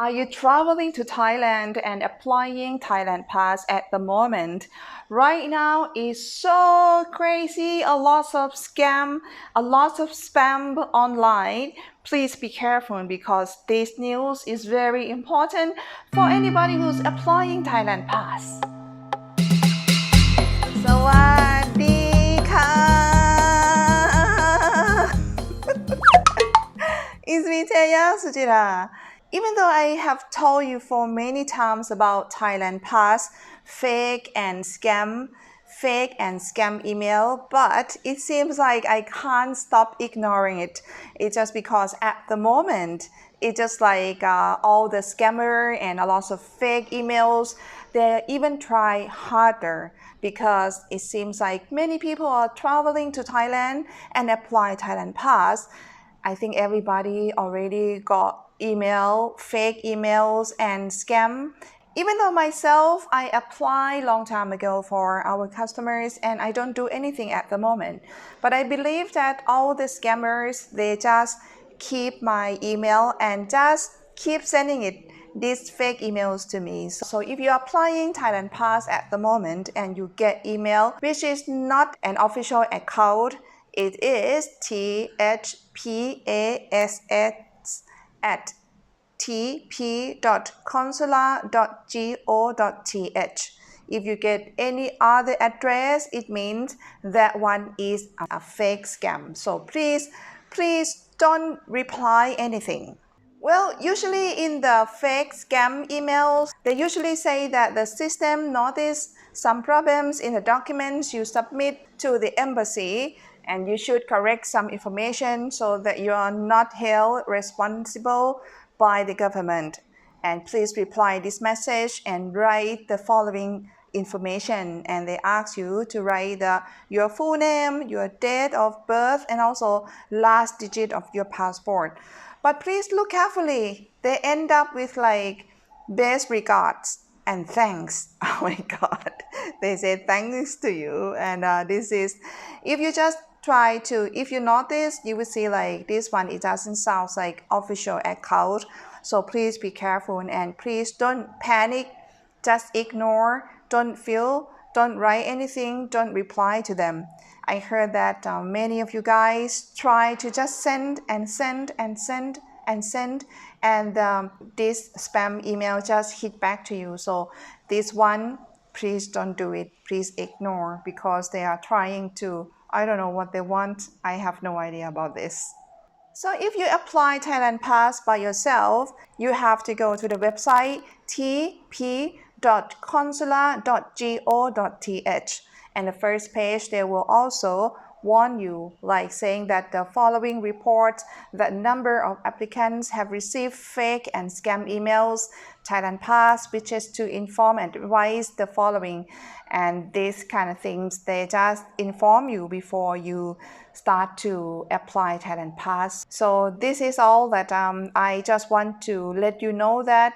Are you traveling to Thailand and applying Thailand Pass at the moment? Right now is so crazy, a lot of scam, a lot of spam online. Please be careful because this news is very important for anybody who's applying Thailand Pass. สวัสดีค่ะ It's me, Teya, Suchira. Even though I have told you for many times about Thailand Pass, fake and scam email, but it seems like I can't stop ignoring it. It's just because at the moment, it's just like all the scammer and a lot of fake emails, they even try harder because it seems like many people are traveling to Thailand and apply Thailand Pass. I think everybody already got fake emails and scam. Even though myself, I applied long time ago for our customers and I don't do anything at the moment. But I believe that all the scammers, they just keep my email and just keep sending these fake emails to me. So if you're applying Thailand Pass at the moment and you get email which is not an official account, it is THPASS tp.consular.go.th. If you get any other address, it means that one is a fake scam. So please don't reply anything. Well, usually in the fake scam emails, they usually say that the system noticed some problems in the documents you submit to the embassy and you should correct some information so that you are not held responsible by the government. And please reply this message and write the following information, and they ask you to write your full name, your date of birth, and also last digit of your passport. But please look carefully. They end up with like best regards and thanks. Oh my God. They say thanks to you. And this is, if you just try to, if you notice, you will see like this one, it doesn't sound like official account. So please be careful and please don't panic. Just ignore, don't write anything, don't reply to them. I heard that many of you guys try to just send and this spam email just hit back to you. So this one, please don't do it. Please ignore because they are trying to, I don't know what they want. I have no idea about this. So if you apply Thailand Pass by yourself, you have to go to the website tp.consular.go.th, and the first page they will also warn you, like saying that the following reports that number of applicants have received fake and scam emails. Thailand Pass wishes to inform and advise the following, and these kind of things they just inform you before you start to apply Thailand Pass. So this is all that I just want to let you know that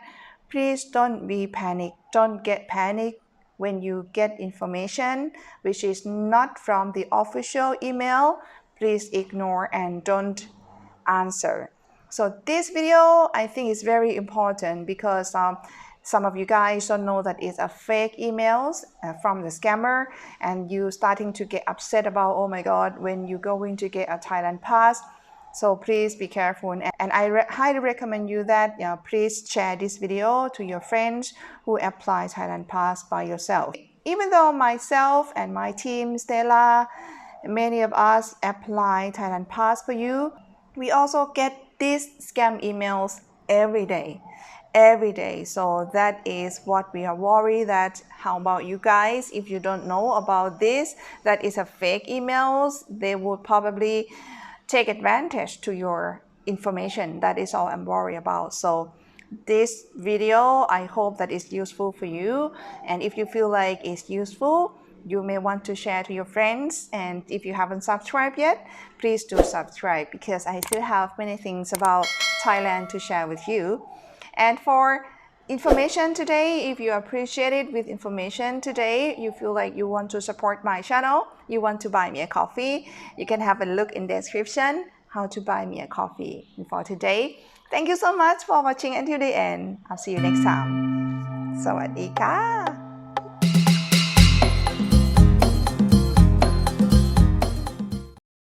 please don't be panicked. Don't get panicked when you get information which is not from the official email. Please ignore and don't answer. So this video I think is very important because some of you guys don't know that it's a fake emails from the scammer, and you starting to get upset about, oh my God, when you're going to get a Thailand Pass. So please be careful, and I highly recommend you that please share this video to your friends who apply Thailand Pass by yourself. Even though myself and my team, Stella, many of us apply Thailand Pass for you, we also get these scam emails every day. So that is what we are worried that how about you guys, if you don't know about this, that is a fake emails, they would probably take advantage to your information. That is all I'm worried about. So this video, I hope that is useful for you, and if you feel like it's useful, you may want to share to your friends, and if you haven't subscribed yet, please do subscribe because I still have many things about Thailand to share with you. And for information today, if you appreciate it with information today, you feel like you want to support my channel, you want to buy me a coffee, you can have a look in the description how to buy me a coffee. And for today, Thank you so much for watching until the end. I'll see you next time. สวัสดีค่ะ